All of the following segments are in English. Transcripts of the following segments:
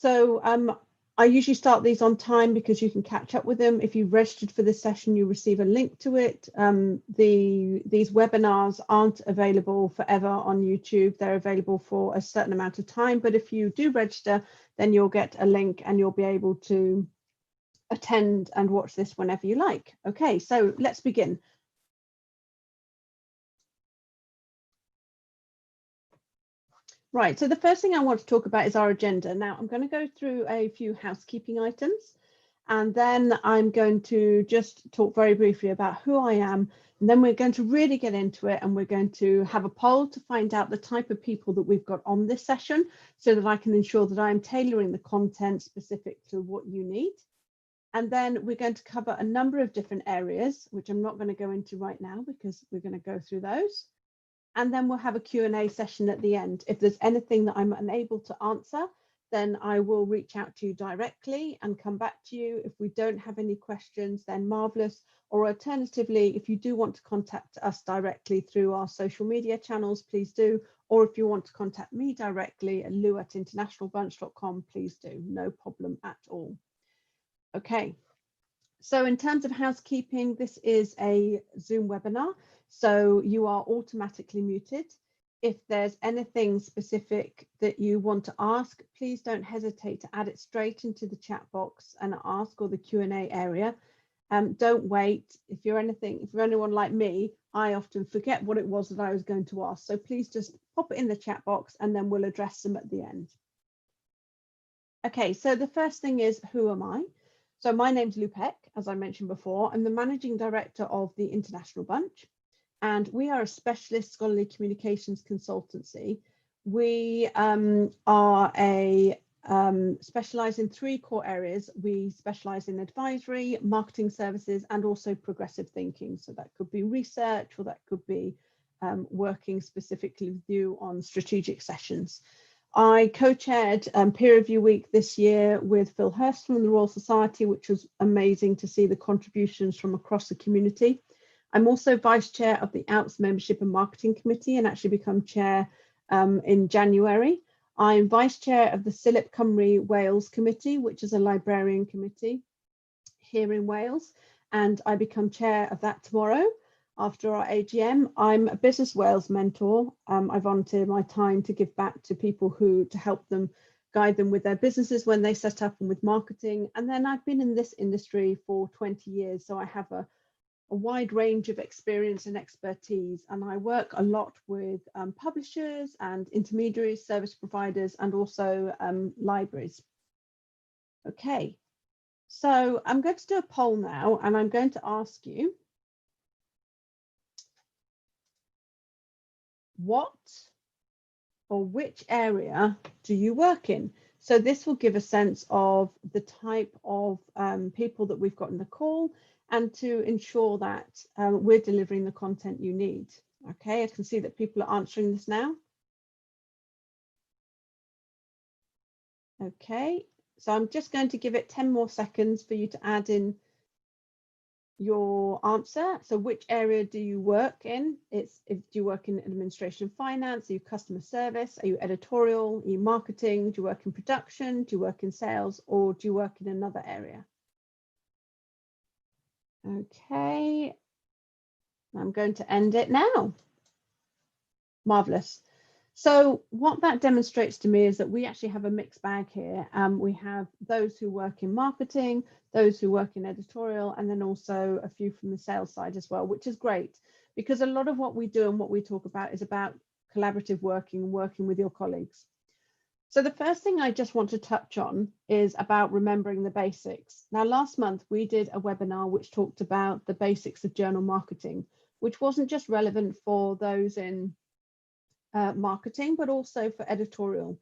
So I usually start these on time because you can catch up with them. If you registered for this session, you receive a link to it. These webinars aren't available forever on YouTube. They're available for a certain amount of time. But if you do register, then you'll get a link and you'll be able to attend and watch this whenever you like. Okay, so let's begin. Right, so the first thing I want to talk about is our agenda. Now, I'm going to go through a few housekeeping items, and then I'm going to just talk very briefly about who I am, and then we're going to really get into it, and we're going to have a poll to find out the type of people that we've got on this session so that I can ensure that I'm tailoring the content specific to what you need. And then we're going to cover a number of different areas, which I'm not going to go into right now because we're going to go through those. And then we'll have a Q&A session at the end. If there's anything that I'm unable to answer, then I will reach out to you directly and come back to you. If we don't have any questions, then marvelous. Or alternatively, if you do want to contact us directly through our social media channels, please do. Or if you want to contact me directly at lou@internationalbunch.com, please do. No problem at all. Okay. So in terms of housekeeping, this is a Zoom webinar, so you are automatically muted. If there's anything specific that you want to ask, please don't hesitate to add it straight into the chat box and ask, or the Q&A area. Don't wait. If you're anyone like me, I often forget what it was that I was going to ask. So please just pop it in the chat box and then we'll address them at the end. Okay, so the first thing is, who am I? So my name's Lou Peck, as I mentioned before. I'm the Managing Director of the International Bunch, and we are a specialist scholarly communications consultancy. We specialise in 3 core areas. We specialise in advisory, marketing services, and also progressive thinking. So that could be research, or that could be working specifically with you on strategic sessions. I co-chaired Peer Review Week this year with Phil Hurst from the Royal Society, which was amazing to see the contributions from across the community. I'm also Vice Chair of the OUTS Membership and Marketing Committee, and actually become Chair in January. I'm Vice Chair of the Silip Cymru Wales Committee, which is a librarian committee here in Wales, and I become Chair of that tomorrow. After our AGM, I'm a Business Wales mentor. I volunteer my time to give back to people to help them, guide them with their businesses when they set up and with marketing. And then I've been in this industry for 20 years, so I have a wide range of experience and expertise. And I work a lot with publishers and intermediaries, service providers, and also libraries. Okay, so I'm going to do a poll now, and I'm going to ask you, what or which area do you work in? So this will give a sense of the type of people that we've got in the call, and to ensure that we're delivering the content you need. Okay, I can see that people are answering this now. Okay, so I'm just going to give it 10 more seconds for you to add in your answer. So which area do you work in? Do you work in administration and finance? Are you customer service? Are you editorial? Are you marketing? Do you work in production? Do you work in sales? Or do you work in another area? Okay, I'm going to end it now. Marvelous. So what that demonstrates to me is that we actually have a mixed bag here. We have those who work in marketing, those who work in editorial, and then also a few from the sales side as well, which is great, because a lot of what we do and what we talk about is about collaborative working and working with your colleagues. So the first thing I just want to touch on is about remembering the basics. Now, last month we did a webinar which talked about the basics of journal marketing, which wasn't just relevant for those in marketing, but also for editorial.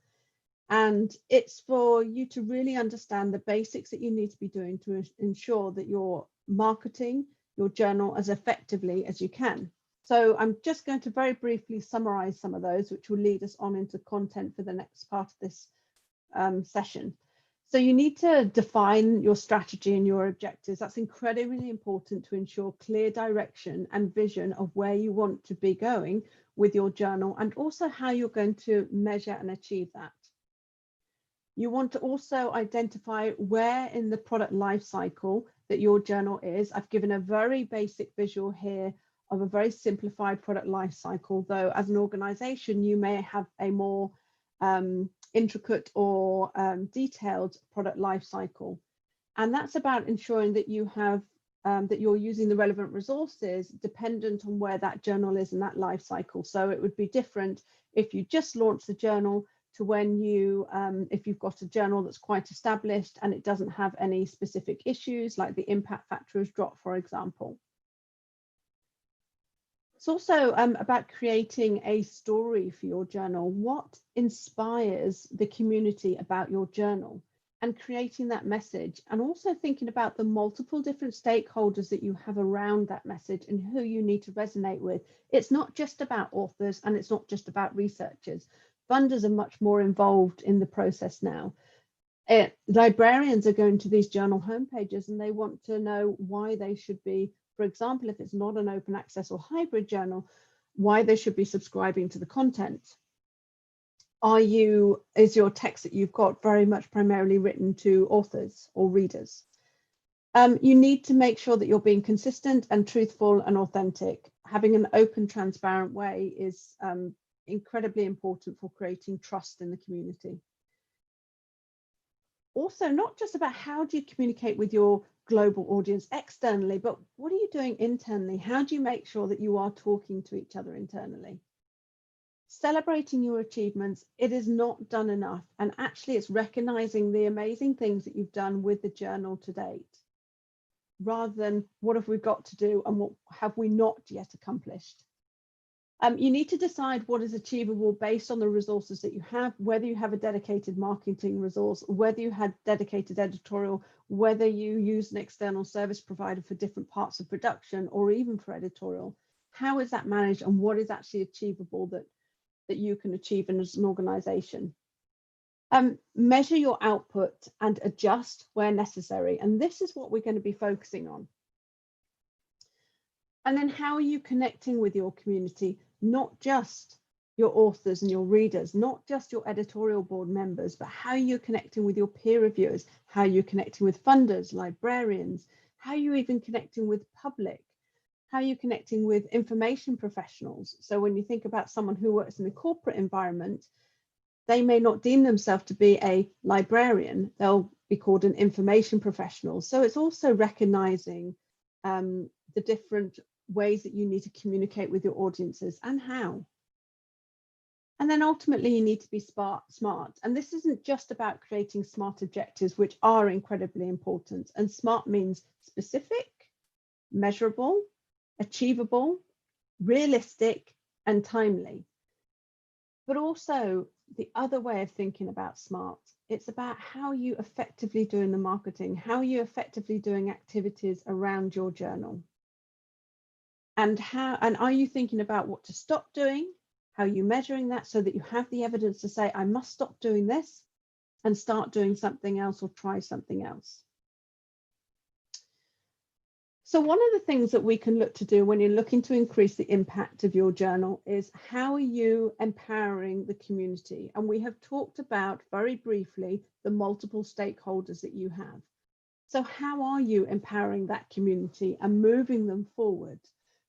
And it's for you to really understand the basics that you need to be doing to ensure that you're marketing your journal as effectively as you can. So I'm just going to very briefly summarize some of those, which will lead us on into content for the next part of this session. So you need to define your strategy and your objectives. That's incredibly important to ensure clear direction and vision of where you want to be going with your journal, and also how you're going to measure and achieve that. You want to also identify where in the product life cycle that your journal is. I've given a very basic visual here of a very simplified product life cycle, though as an organization, you may have a more intricate or detailed product life cycle. And that's about ensuring that you have that you're using the relevant resources dependent on where that journal is in that life cycle. So it would be different if you just launched the journal to when you, if you've got a journal that's quite established and it doesn't have any specific issues, like the impact factor has dropped, for example. It's also about creating a story for your journal. What inspires the community about your journal? And creating that message, and also thinking about the multiple different stakeholders that you have around that message and who you need to resonate with. It's not just about authors and it's not just about researchers. Funders are much more involved in the process now. Librarians are going to these journal homepages and they want to know why they should be, for example, if it's not an open access or hybrid journal, why they should be subscribing to the content. Is your text that you've got very much primarily written to authors or readers? You need to make sure that you're being consistent and truthful and authentic. Having an open, transparent way is incredibly important for creating trust in the community. Also, not just about how do you communicate with your global audience externally, but what are you doing internally? How do you make sure that you are talking to each other internally? Celebrating your achievements, it is not done enough. And actually it's recognizing the amazing things that you've done with the journal to date, rather than what have we got to do and what have we not yet accomplished. You need to decide what is achievable based on the resources that you have, whether you have a dedicated marketing resource, whether you had dedicated editorial, whether you use an external service provider for different parts of production or even for editorial. How is that managed and what is actually achievable that you can achieve as an organization? Measure your output and adjust where necessary. And this is what we're going to be focusing on. And then how are you connecting with your community? Not just your authors and your readers, not just your editorial board members, but how are you connecting with your peer reviewers? How are you connecting with funders, librarians? How are you even connecting with public? How are you connecting with information professionals? So when you think about someone who works in the corporate environment, they may not deem themselves to be a librarian, they'll be called an information professional. So it's also recognizing the different ways that you need to communicate with your audiences and how. And then ultimately you need to be smart. And this isn't just about creating smart objectives, which are incredibly important. And smart means specific, measurable, achievable, realistic, and timely. But also the other way of thinking about smart, it's about how you effectively doing the marketing, how you effectively doing activities around your journal. And are you thinking about what to stop doing? How are you measuring that so that you have the evidence to say, I must stop doing this and start doing something else or try something else? So one of the things that we can look to do when you're looking to increase the impact of your journal is how are you empowering the community? And we have talked about very briefly the multiple stakeholders that you have. So how are you empowering that community and moving them forward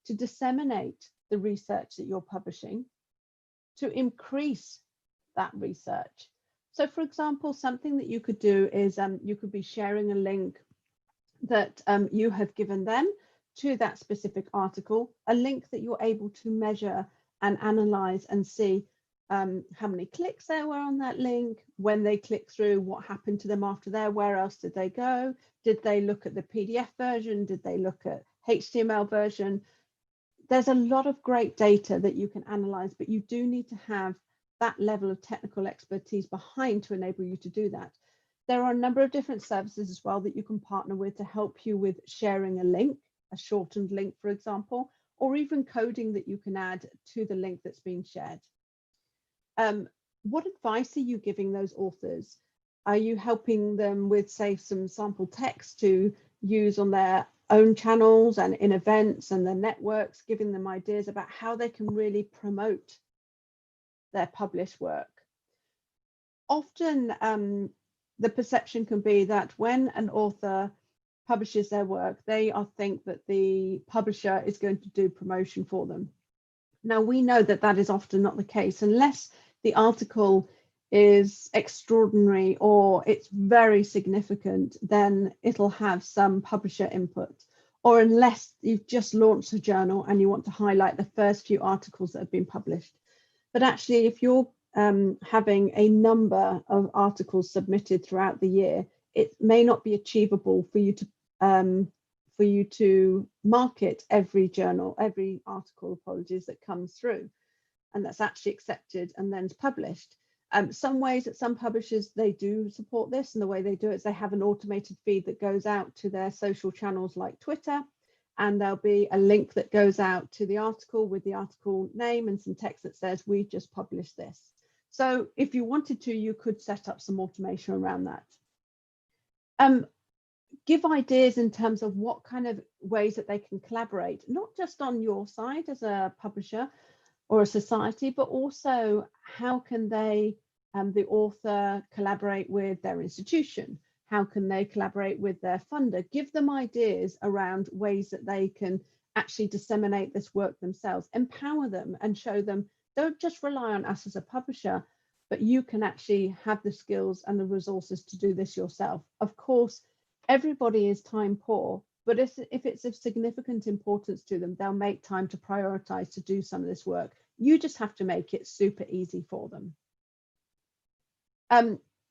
to disseminate the research that you're publishing, to increase that research? So for example, something that you could do is you could be sharing a link that you have given them to that specific article, a link that you're able to measure and analyze and see how many clicks there were on that link, when they click through, what happened to them after there, where else did they go, did they look at the PDF version, did they look at HTML version? There's a lot of great data that you can analyze, but you do need to have that level of technical expertise behind to enable you to do that. There are a number of different services as well that you can partner with to help you with sharing a link, a shortened link, for example, or even coding that you can add to the link that's being shared. What advice are you giving those authors? Are you helping them with, say, some sample text to use on their own channels and in events and their networks, giving them ideas about how they can really promote their published work? Often the perception can be that when an author publishes their work, they think that the publisher is going to do promotion for them. Now, we know that that is often not the case unless the article is extraordinary or it's very significant, then it'll have some publisher input. Or unless you've just launched a journal and you want to highlight the first few articles that have been published. But actually, if you're having a number of articles submitted throughout the year, it may not be achievable for you to market every journal, every article, apologies, that comes through, and that's actually accepted and then published. Some ways that some publishers, they do support this, and the way they do it is they have an automated feed that goes out to their social channels like Twitter, and there'll be a link that goes out to the article with the article name and some text that says, we just published this. So if you wanted to, you could set up some automation around that. Give ideas in terms of what kind of ways that they can collaborate, not just on your side as a publisher or a society, but also how can they, the author, collaborate with their institution? How can they collaborate with their funder? Give them ideas around ways that they can actually disseminate this work themselves, empower them and show them, don't just rely on us as a publisher, but you can actually have the skills and the resources to do this yourself. Of course, everybody is time poor, but if it's of significant importance to them, they'll make time to prioritize to do some of this work. You just have to make it super easy for them.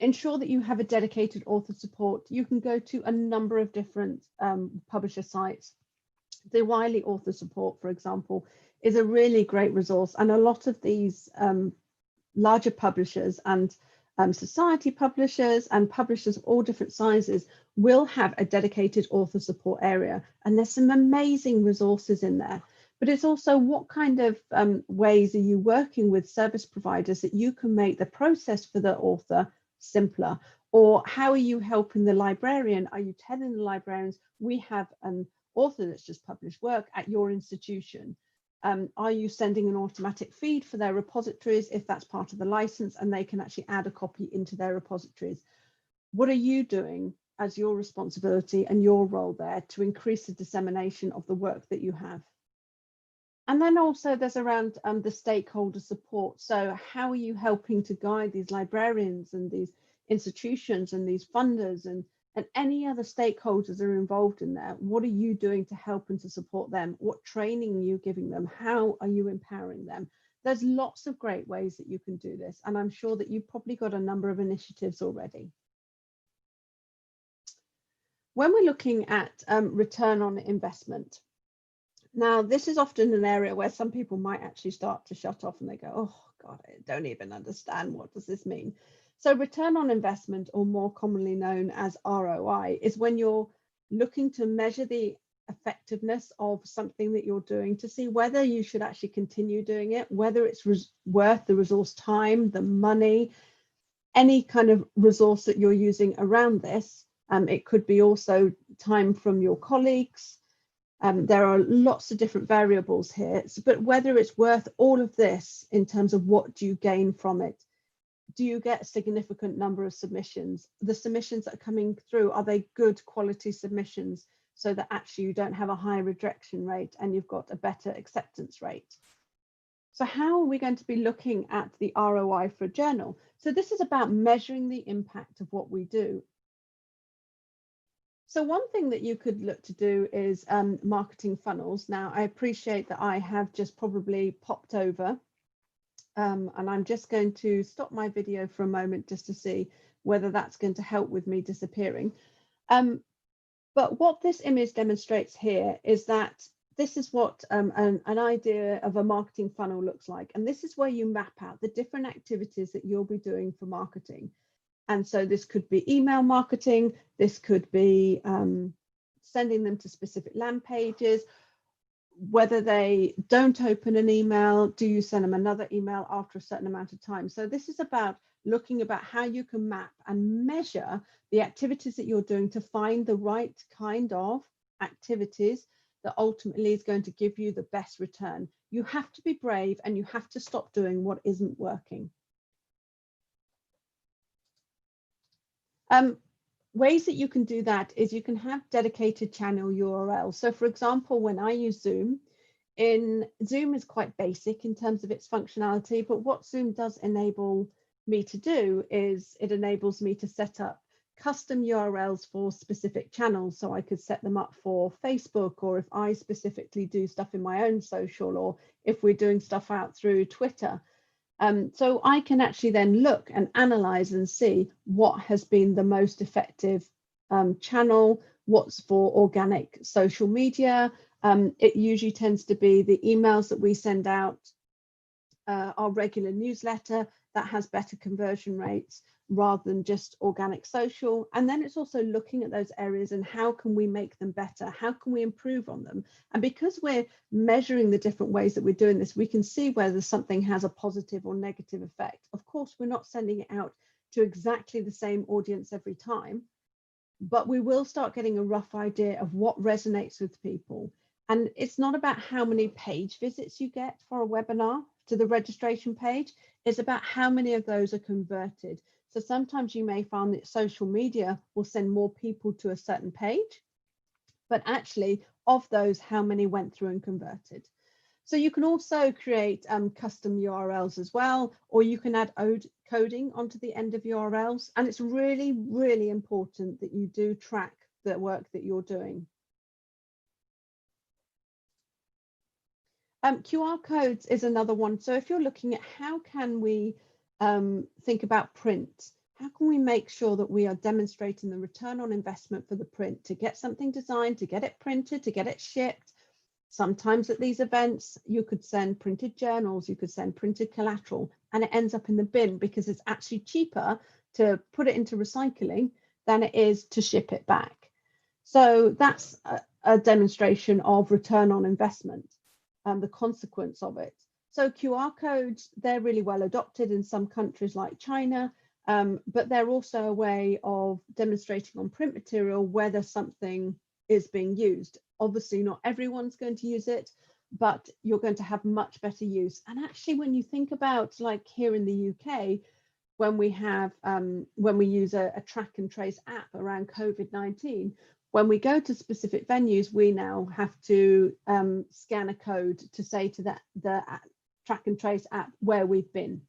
Ensure that you have a dedicated author support. You can go to a number of different publisher sites. The Wiley Author Support, for example, is a really great resource, and a lot of these larger publishers and society publishers and publishers of all different sizes will have a dedicated author support area, and there's some amazing resources in there. But it's also what kind of ways are you working with service providers that you can make the process for the author simpler, or how are you helping the librarian? Are you telling the librarians, we have an author that's just published work at your institution? Are you sending an automatic feed for their repositories if that's part of the license, and they can actually add a copy into their repositories? What are you doing as your responsibility and your role there to increase the dissemination of the work that you have? And then also there's around the stakeholder support. So how are you helping to guide these librarians and these institutions and these funders and any other stakeholders that are involved in there? What are you doing to help and to support them? What training are you giving them? How are you empowering them? There's lots of great ways that you can do this, and I'm sure that you've probably got a number of initiatives already. When we're looking at return on investment, now this is often an area where some people might actually start to shut off and they go, oh God, I don't even understand, what does this mean? So return on investment, or more commonly known as ROI, is when you're looking to measure the effectiveness of something that you're doing to see whether you should actually continue doing it, whether it's worth the resource time, the money, any kind of resource that you're using around this. It could be also time from your colleagues. There are lots of different variables here, but whether it's worth all of this in terms of what do you gain from it. Do you get a significant number of submissions? The submissions that are coming through, are they good quality submissions so that actually you don't have a high rejection rate and you've got a better acceptance rate? So how are we going to be looking at the ROI for a journal? So this is about measuring the impact of what we do. So one thing that you could look to do is marketing funnels. Now, I appreciate that I have just probably popped over and I'm just going to stop my video for a moment just to see whether that's going to help with me disappearing. But what this image demonstrates here is that this is what an idea of a marketing funnel looks like. And this is where you map out the different activities that you'll be doing for marketing. And so this could be email marketing, this could be sending them to specific land pages. Whether they don't open an email, do you send them another email after a certain amount of time? So this is about looking about how you can map and measure the activities that you're doing to find the right kind of activities that ultimately is going to give you the best return. You have to be brave and you have to stop doing what isn't working. Ways that you can do that is you can have dedicated channel URLs. So for example, when I use Zoom is quite basic in terms of its functionality, but what Zoom does enable me to do is it enables me to set up custom URLs for specific channels. So I could set them up for Facebook, or if I specifically do stuff in my own social, or if we're doing stuff out through Twitter. So I can actually then look and analyze and see what has been the most effective channel, what's for organic social media. It usually tends to be the emails that we send out, our regular newsletter that has better conversion rates rather than just organic social. And then it's also looking at those areas and how can we make them better? How can we improve on them? And because we're measuring the different ways that we're doing this, we can see whether something has a positive or negative effect. Of course, we're not sending it out to exactly the same audience every time, but we will start getting a rough idea of what resonates with people. And it's not about how many page visits you get for a webinar to the registration page. It's about how many of those are converted. So sometimes you may find that social media will send more people to a certain page, but actually of those, how many went through and converted? So you can also create custom URLs as well, or you can add coding onto the end of URLs. And it's really, really important that you do track the work that you're doing. QR codes is another one. So if you're looking at how can we think about print, how can we make sure that we are demonstrating the return on investment for the print, to get something designed, to get it printed, to get it shipped. Sometimes at these events, you could send printed journals, you could send printed collateral, and it ends up in the bin because it's actually cheaper to put it into recycling than it is to ship it back. So that's a demonstration of return on investment and the consequence of it. So QR codes, they're really well adopted in some countries like China, but they're also a way of demonstrating on print material whether something is being used. Obviously, not everyone's going to use it, but you're going to have much better use. And actually, when you think about, like here in the UK, when we use a track and trace app around COVID-19, when we go to specific venues, we now have to scan a code to say to the track and trace app where we've been.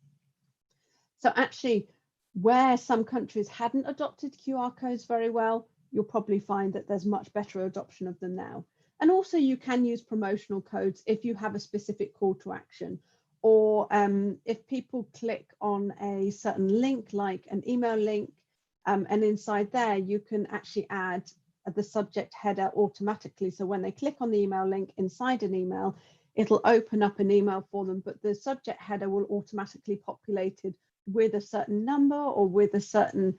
So actually, where some countries hadn't adopted QR codes very well, you'll probably find that there's much better adoption of them now. And also you can use promotional codes if you have a specific call to action, or if people click on a certain link, like an email link, and inside there you can actually add the subject header automatically. So when they click on the email link inside an email, it'll open up an email for them, but the subject header will automatically populated with a certain number or with a certain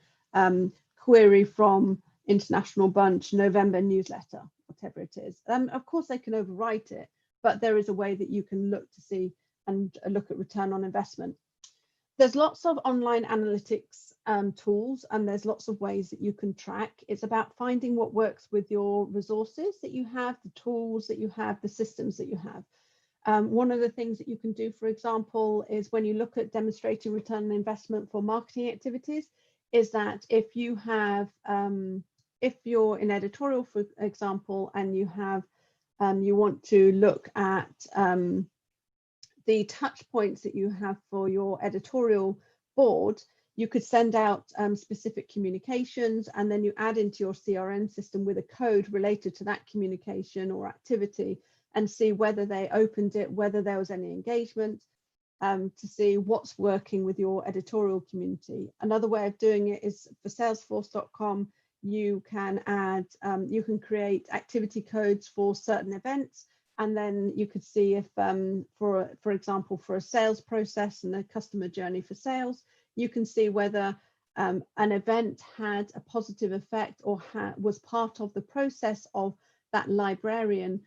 query from International Bunch November newsletter, whatever it is. Of course, they can overwrite it, but there is a way that you can look to see and look at return on investment. There's lots of online analytics tools, and there's lots of ways that you can track. It's about finding what works with your resources that you have, the tools that you have, the systems that you have. One of the things that you can do, for example, is when you look at demonstrating return on investment for marketing activities, is that if you have, if you're in editorial, for example, and you have, you want to look at the touch points that you have for your editorial board, you could send out specific communications, and then you add into your CRM system with a code related to that communication or activity, and see whether they opened it, whether there was any engagement, to see what's working with your editorial community. Another way of doing it is for Salesforce.com, you can add, you can create activity codes for certain events, and then you could see if, for example, for a sales process and a customer journey for sales, you can see whether an event had a positive effect or was part of the process of that librarian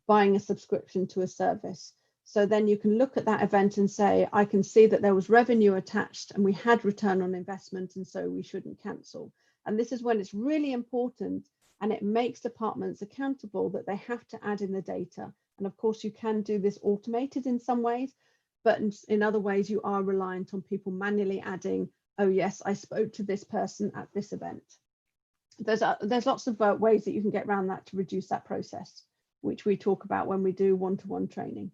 buying a subscription to a service. So then you can look at that event and say, I can see that there was revenue attached and we had return on investment, and so we shouldn't cancel. And this is when it's really important, and it makes departments accountable that they have to add in the data. And of course, you can do this automated in some ways, but in other ways, you are reliant on people manually adding oh yes, I spoke to this person at this event. There's lots of ways that you can get around that to reduce that process, which we talk about when we do one-to-one training.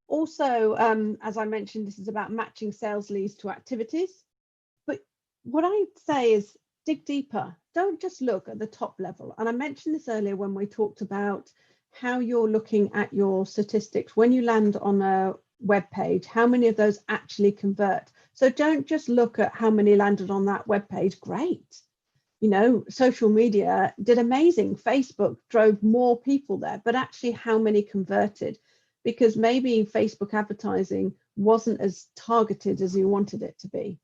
Also, as I mentioned, this is about matching sales leads to activities. But what I'd say is dig deeper. Don't just look at the top level. And I mentioned this earlier when we talked about how you're looking at your statistics. When you land on a web page, how many of those actually convert? So don't just look at how many landed on that web page. Great. You know, social media did amazing. Facebook drove more people there, but actually how many converted? Because maybe Facebook advertising wasn't as targeted as you wanted it to be.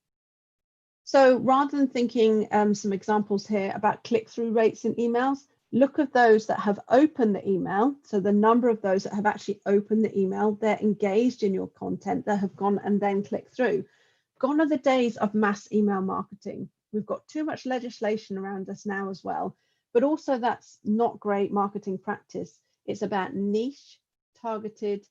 So rather than thinking some examples here about click-through rates in emails, look at those that have opened the email. So the number of those that have actually opened the email, they're engaged in your content, that have gone and then clicked through. Gone are the days of mass email marketing. We've got too much legislation around us now as well, but also that's not great marketing practice. It's about niche, targeted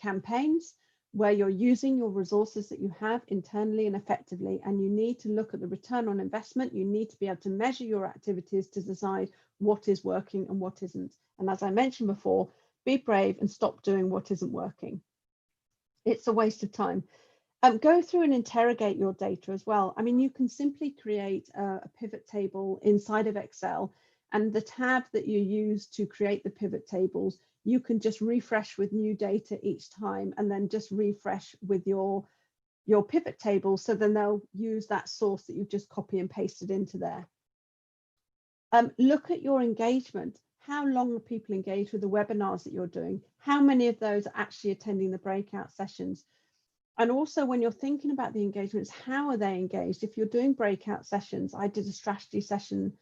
campaigns where you're using your resources that you have internally and effectively, and you need to look at the return on investment. You need to be able to measure your activities to decide what is working and what isn't. And as I mentioned before, be brave and stop doing what isn't working. It's a waste of time. Go through and interrogate your data as well. I mean, you can simply create a pivot table inside of Excel, and the tab that you use to create the pivot tables, you can just refresh with new data each time, and then just refresh with your pivot table. So then they'll use that source that you've just copy and pasted into there. Look at your engagement. How long are people engaged with the webinars that you're doing? How many of those are actually attending the breakout sessions? And also when you're thinking about the engagements, how are they engaged? If you're doing breakout sessions, I did a strategy session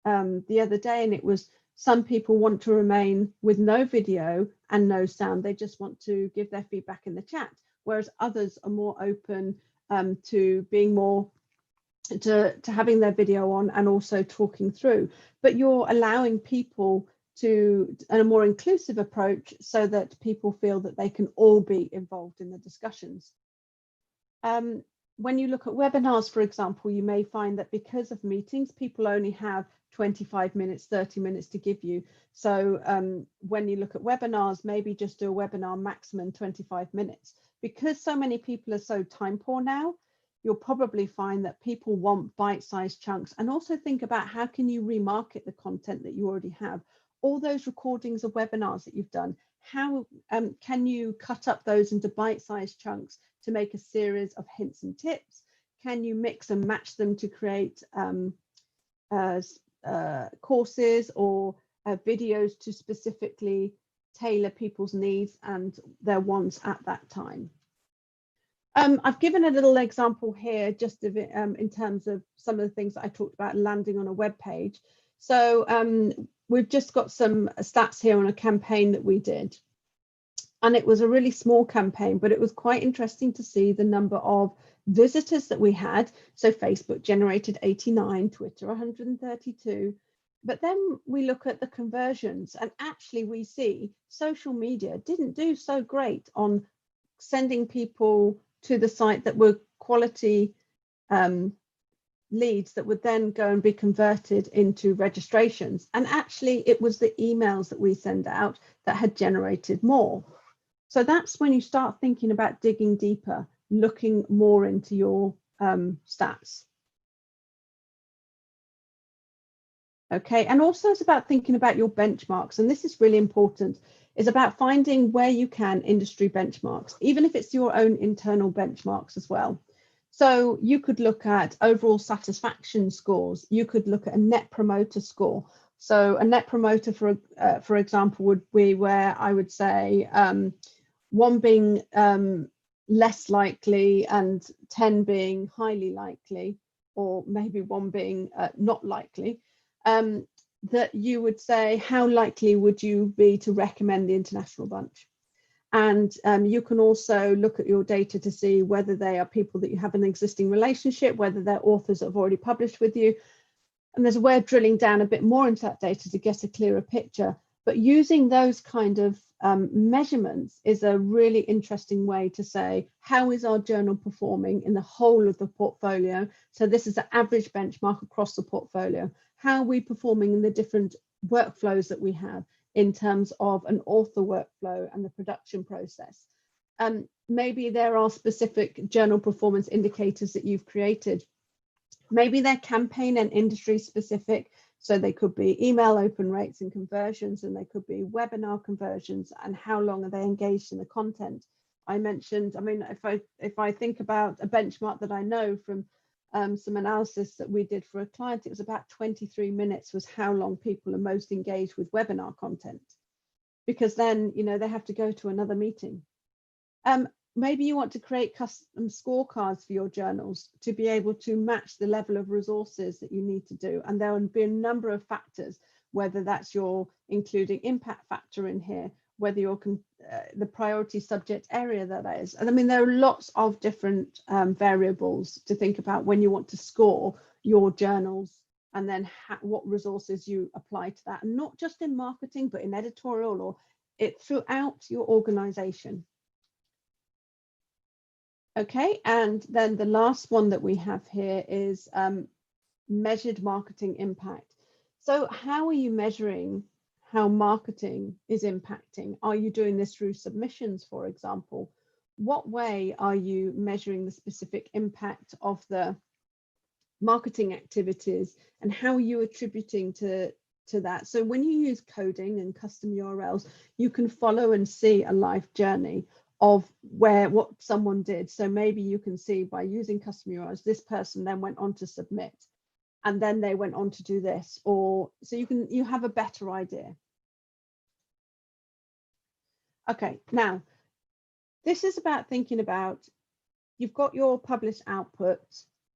the other day, and it was some people want to remain with no video and no sound. They just want to give their feedback in the chat, whereas others are more open to being more to having their video on and also talking through. But you're allowing people to a more inclusive approach so that people feel that they can all be involved in the discussions. When you look at webinars, for example, you may find that because of meetings, people only have 25 minutes, 30 minutes to give you. So when you look at webinars, maybe just do a webinar maximum 25 minutes. Because so many people are so time poor now, you'll probably find that people want bite-sized chunks. And also think about how can you remarket the content that you already have. All those recordings of webinars that you've done, how can you cut up those into bite-sized chunks to make a series of hints and tips? Can you mix and match them to create courses or videos to specifically tailor people's needs and their wants at that time? I've given a little example here just of it, in terms of some of the things that I talked about landing on a web page. So we've just got some stats here on a campaign that we did. And it was a really small campaign, but it was quite interesting to see the number of visitors that we had. So Facebook generated 89, Twitter 132. But then we look at the conversions, and actually we see social media didn't do so great on sending people to the site that were quality leads that would then go and be converted into registrations. And actually it was the emails that we send out that had generated more. So that's when you start thinking about digging deeper, looking more into your stats. Okay, and also it's about thinking about your benchmarks, and this is really important. It's about finding where you can industry benchmarks, even if it's your own internal benchmarks as well. So you could look at overall satisfaction scores. You could look at a net promoter score. So a net promoter, for example, would be where I would say 1 being less likely and 10 being highly likely, or maybe 1 being not likely. That you would say, how likely would you be to recommend the International Bunch? And you can also look at your data to see whether they are people that you have an existing relationship, whether they're authors that have already published with you. And there's a way of drilling down a bit more into that data to get a clearer picture. But using those kind of measurements is a really interesting way to say, how is our journal performing in the whole of the portfolio? So this is an average benchmark across the portfolio. How are we performing in the different workflows that we have in terms of an author workflow and the production process? Maybe there are specific journal performance indicators that you've created. Maybe they're campaign and industry specific. So they could be email open rates and conversions, and they could be webinar conversions, and how long are they engaged in the content. I mentioned, I mean, if I think about a benchmark that I know from some analysis that we did for a client, it was about 23 minutes was how long people are most engaged with webinar content, because then, you know, they have to go to another meeting. Maybe you want to create custom scorecards for your journals to be able to match the level of resources that you need to do. And there will be a number of factors, whether that's your including impact factor in here, whether you're the priority subject area that is. And I mean, there are lots of different variables to think about when you want to score your journals, and then what resources you apply to that, and not just in marketing, but in editorial or it throughout your organization. Okay, and then the last one that we have here is measured marketing impact. So how are you measuring how marketing is impacting? Are you doing this through submissions, for example? What way are you measuring the specific impact of the marketing activities, and how are you attributing to that? So when you use coding and custom URLs, you can follow and see a life journey of what someone did. So maybe you can see by using custom URLs, this person then went on to submit, and then they went on to do this, or so you have a better idea. Okay, now this is about thinking about, you've got your published output,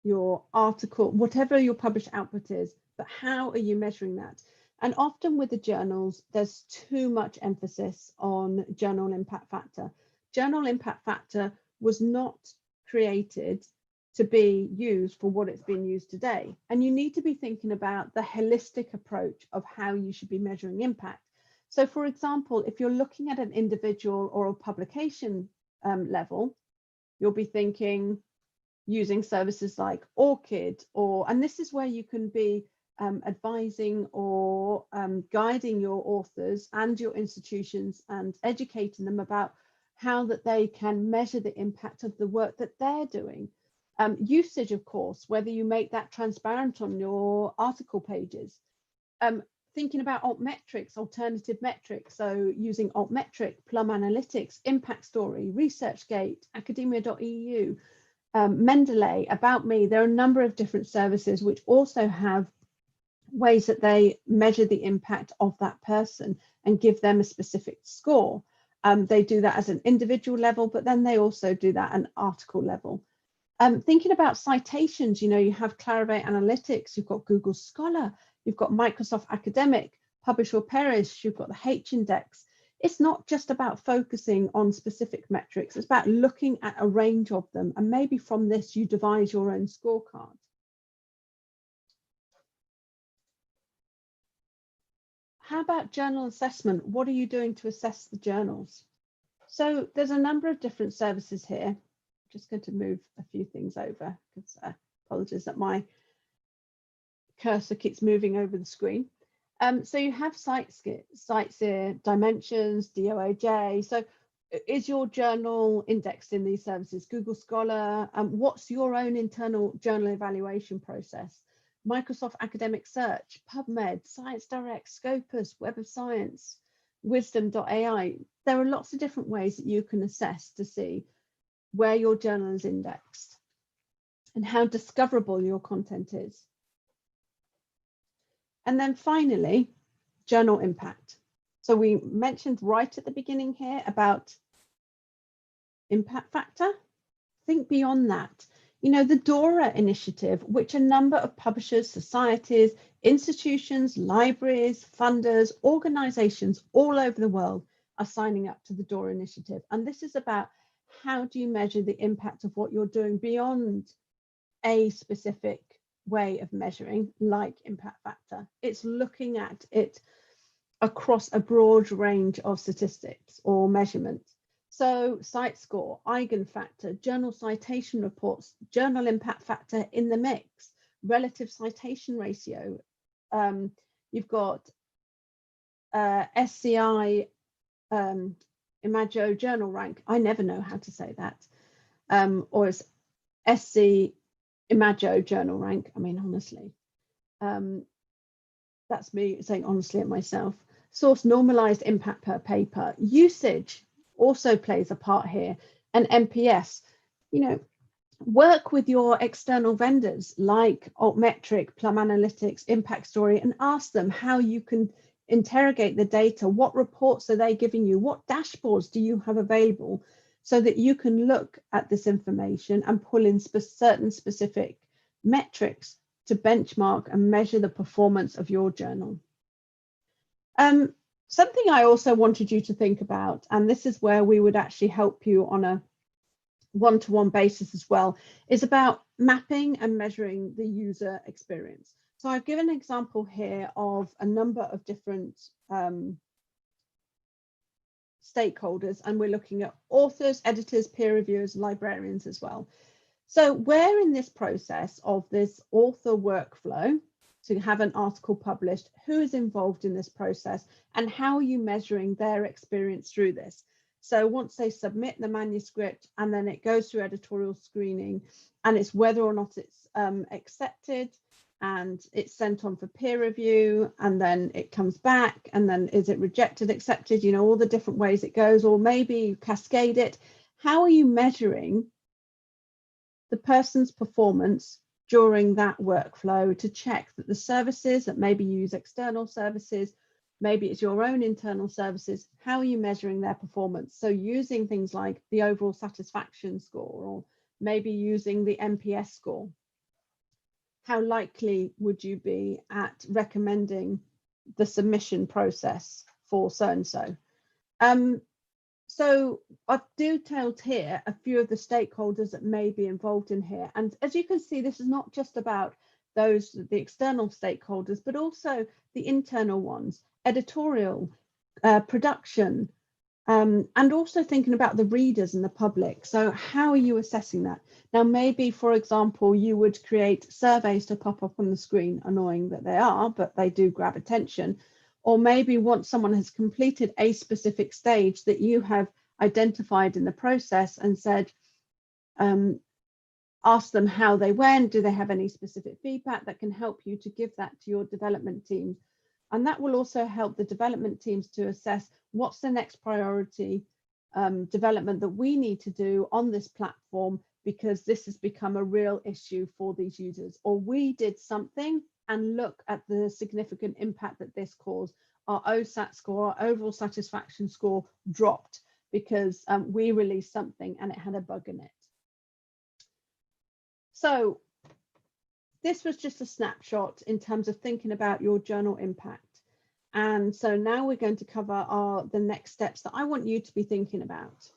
your article, whatever your published output is, but how are you measuring that? And often with the journals, there's too much emphasis on journal impact factor. Journal impact factor was not created to be used for what it's been used today. And you need to be thinking about the holistic approach of how you should be measuring impact. So for example, if you're looking at an individual or a publication level, you'll be thinking using services like ORCID, and this is where you can be advising or guiding your authors and your institutions and educating them about how that they can measure the impact of the work that they're doing. Usage, of course, whether you make that transparent on your article pages. Thinking about altmetrics, alternative metrics, so using altmetric, Plum Analytics, Impact Story, ResearchGate, academia.eu, Mendeley, About Me. There are a number of different services which also have ways that they measure the impact of that person and give them a specific score. They do that as an individual level, but then they also do that at an article level. Thinking about citations, you know, you have Clarivate Analytics, you've got Google Scholar, you've got Microsoft Academic, Publish or Perish, you've got the H-Index. It's not just about focusing on specific metrics, it's about looking at a range of them, and maybe from this you devise your own scorecard. How about journal assessment? What are you doing to assess the journals? So there's a number of different services here. I'm just going to move a few things over because apologies that my cursor keeps moving over the screen. So you have CiteSeer, Dimensions, DOAJ. So is your journal indexed in these services? Google Scholar, what's your own internal journal evaluation process? Microsoft Academic Search, PubMed, ScienceDirect, Scopus, Web of Science, Wisdom.ai. There are lots of different ways that you can assess to see where your journal is indexed and how discoverable your content is. And then finally, journal impact. So we mentioned right at the beginning here about impact factor. Think beyond that. You know, the DORA initiative, which a number of publishers, societies, institutions, libraries, funders, organizations all over the world are signing up to the DORA initiative. And this is about how do you measure the impact of what you're doing beyond a specific way of measuring, like impact factor. It's looking at it across a broad range of statistics or measurements. So site score, eigenfactor, journal citation reports, journal impact factor in the mix, relative citation ratio. You've got SCI Imago journal rank. I never know how to say that. Or it's SC Imago journal rank. I mean, honestly, that's me saying honestly at myself. Source normalized impact per paper. Usage also plays a part here. And NPS, you know, work with your external vendors like Altmetric, Plum Analytics, Impact Story, and ask them how you can interrogate the data. What reports are they giving you? What dashboards do you have available so that you can look at this information and pull in certain specific metrics to benchmark and measure the performance of your journal. Something I also wanted you to think about, and this is where we would actually help you on a one-to-one basis as well, is about mapping and measuring the user experience. So I've given an example here of a number of different stakeholders, and we're looking at authors, editors, peer reviewers, librarians as well. So where in this process of this author workflow to have an article published, who is involved in this process and how are you measuring their experience through this? So once they submit the manuscript and then it goes through editorial screening, and it's whether or not it's accepted, and it's sent on for peer review, and then it comes back, and then is it rejected, accepted, you know, all the different ways it goes, or maybe you cascade it. How are you measuring the person's performance during that workflow to check that the services that maybe use external services, maybe it's your own internal services, how are you measuring their performance? So using things like the overall satisfaction score, or maybe using the NPS score. How likely would you be at recommending the submission process for so-and-so? So I've detailed here a few of the stakeholders that may be involved in here. And as you can see, this is not just about the external stakeholders, but also the internal ones, editorial, production, and also thinking about the readers and the public. So how are you assessing that? Now, maybe, for example, you would create surveys to pop up on the screen, annoying that they are, but they do grab attention. Or maybe once someone has completed a specific stage that you have identified in the process and said, ask them how they went, do they have any specific feedback that can help you to give that to your development team. And that will also help the development teams to assess what's the next priority development that we need to do on this platform, because this has become a real issue for these users. Or we did something and look at the significant impact that this caused. Our OSAT score, our overall satisfaction score, dropped because we released something and it had a bug in it. So this was just a snapshot in terms of thinking about your journal impact. And so now we're going to cover the next steps that I want you to be thinking about.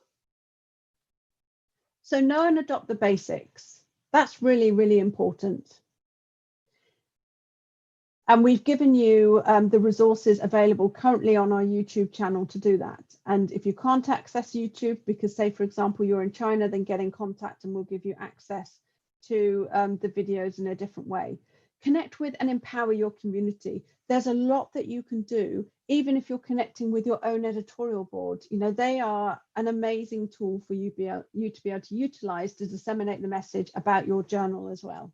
So know and adopt the basics. That's really, really important. And we've given you the resources available currently on our YouTube channel to do that. And if you can't access YouTube because, say, for example, you're in China, then get in contact and we'll give you access to the videos in a different way. Connect with and empower your community. There's a lot that you can do, even if you're connecting with your own editorial board. You know, they are an amazing tool for you to be able to utilize to disseminate the message about your journal as well.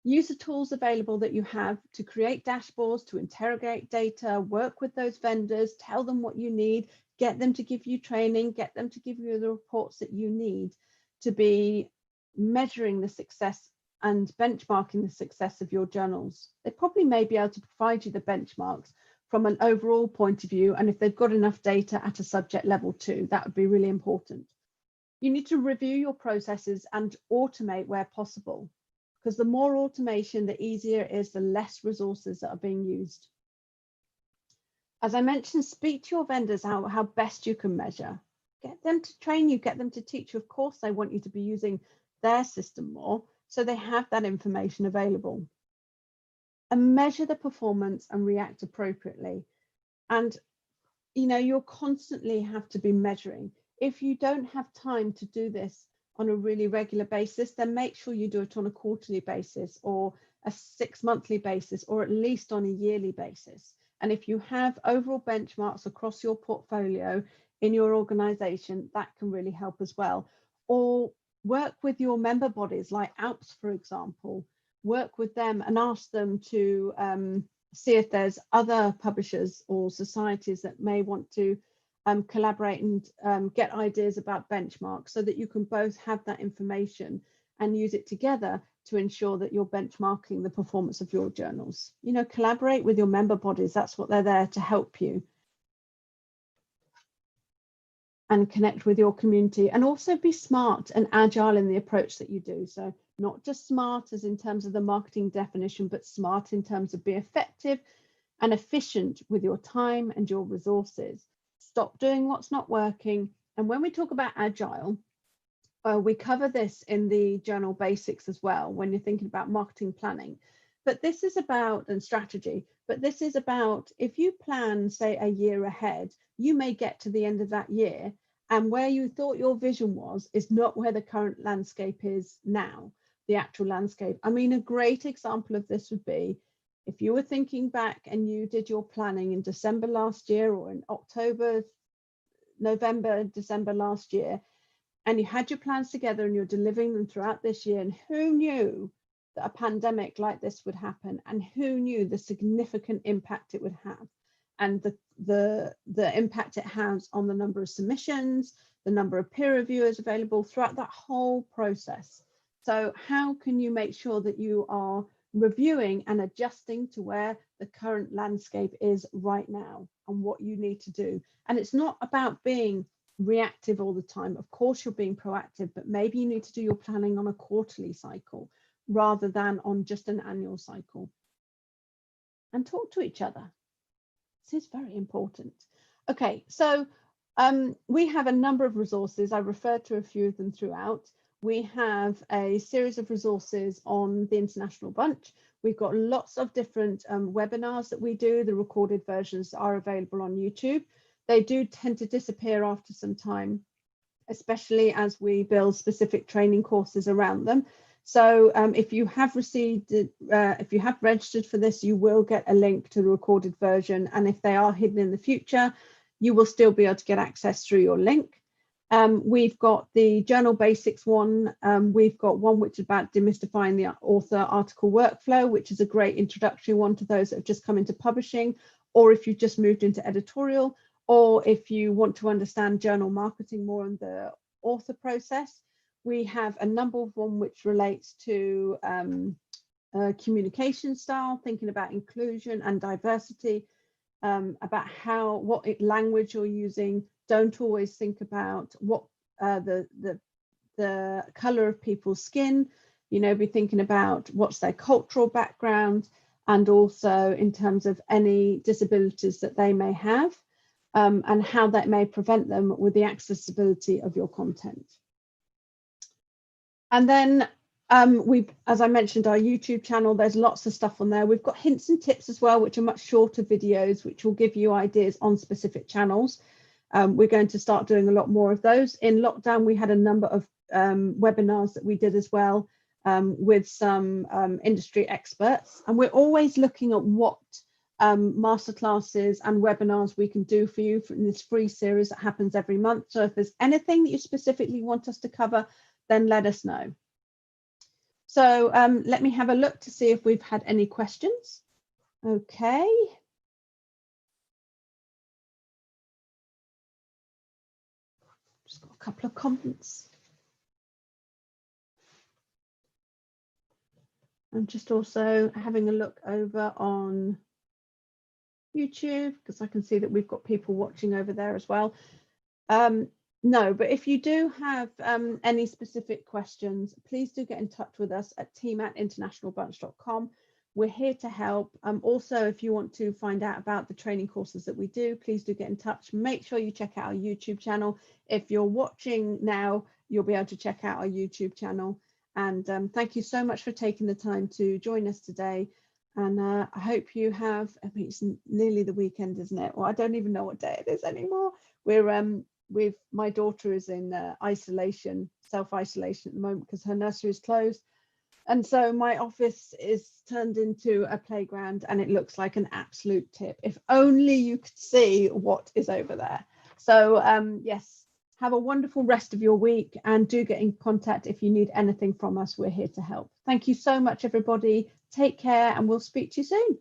Use the tools available that you have to create dashboards, to interrogate data, work with those vendors, tell them what you need, get them to give you training, get them to give you the reports that you need to be measuring the success and benchmarking the success of your journals. They probably may be able to provide you the benchmarks from an overall point of view, and if they've got enough data at a subject level too, that would be really important. You need to review your processes and automate where possible, because the more automation, the easier it is, the less resources that are being used. As I mentioned, speak to your vendors how best you can measure. Get them to train you, get them to teach you. Of course, they want you to be using their system more, so they have that information available. And measure the performance and react appropriately. And you'll constantly have to be measuring. If you don't have time to do this on a really regular basis, then make sure you do it on a quarterly basis or a 6-monthly basis, or at least on a yearly basis. And if you have overall benchmarks across your portfolio in your organization, that can really help as well. Or work with your member bodies like ALPS, for example. Work with them and ask them to see if there's other publishers or societies that may want to collaborate and get ideas about benchmarks, so that you can both have that information and use it together to ensure that you're benchmarking the performance of your journals. Collaborate with your member bodies. That's what they're there to help you. And connect with your community, and also be smart and agile in the approach that you do. So not just smart as in terms of the marketing definition, but smart in terms of be effective and efficient with your time and your resources. Stop doing what's not working. And when we talk about agile, we cover this in the journal basics as well, when you're thinking about marketing planning. But this is about, and strategy, but this is about, if you plan, say, a year ahead, you may get to the end of that year, and where you thought your vision was is not where the current landscape is now, the actual landscape. I mean, a great example of this would be if you were thinking back and you did your planning in December last year, or in October, November, December last year, and you had your plans together and you're delivering them throughout this year, and who knew that a pandemic like this would happen, and who knew the significant impact it would have, and the impact it has on the number of submissions, the number of peer reviewers available throughout that whole process. So how can you make sure that you are reviewing and adjusting to where the current landscape is right now and what you need to do? And it's not about being reactive all the time. Of course you're being proactive, but maybe you need to do your planning on a quarterly cycle rather than on just an annual cycle. And talk to each other. This is very important. Okay, so we have a number of resources. I referred to a few of them throughout. We have a series of resources on the International Bunch. We've got lots of different webinars that we do. The recorded versions are available on YouTube. They do tend to disappear after some time, especially as we build specific training courses around them. So if you have received, if you have registered for this, you will get a link to the recorded version. And if they are hidden in the future, you will still be able to get access through your link. We've got the Journal Basics one. We've got one which is about demystifying the author article workflow, which is a great introductory one to those that have just come into publishing, or if you've just moved into editorial, or if you want to understand journal marketing more in the author process. We have a number of one which relates to communication style, thinking about inclusion and diversity, about what language you're using. Don't always think about what the color of people's skin, be thinking about what's their cultural background, and also in terms of any disabilities that they may have, and how that may prevent them with the accessibility of your content. And then as I mentioned, our YouTube channel, there's lots of stuff on there. We've got hints and tips as well, which are much shorter videos, which will give you ideas on specific channels. We're going to start doing a lot more of those. In lockdown, we had a number of webinars that we did as well with some industry experts. And we're always looking at what masterclasses and webinars we can do for you in this free series that happens every month. So if there's anything that you specifically want us to cover, then let us know. So let me have a look to see if we've had any questions. Okay. Just got a couple of comments. I'm just also having a look over on YouTube, because I can see that we've got people watching over there as well. No, but if you do have any specific questions, please do get in touch with us at team@internationalbunch.com. We're here to help. Also, if you want to find out about the training courses that we do, please do get in touch. Make sure you check out our YouTube channel. If you're watching now, you'll be able to check out our YouTube channel. And thank you so much for taking the time to join us today. And I hope you have, I mean, it's nearly the weekend, isn't it? Well, I don't even know what day it is anymore. We've my daughter is in isolation, self-isolation at the moment because her nursery is closed. And so my office is turned into a playground and it looks like an absolute tip. If only you could see what is over there. So yes, have a wonderful rest of your week and do get in contact if you need anything from us. We're here to help. Thank you so much, everybody. Take care and we'll speak to you soon.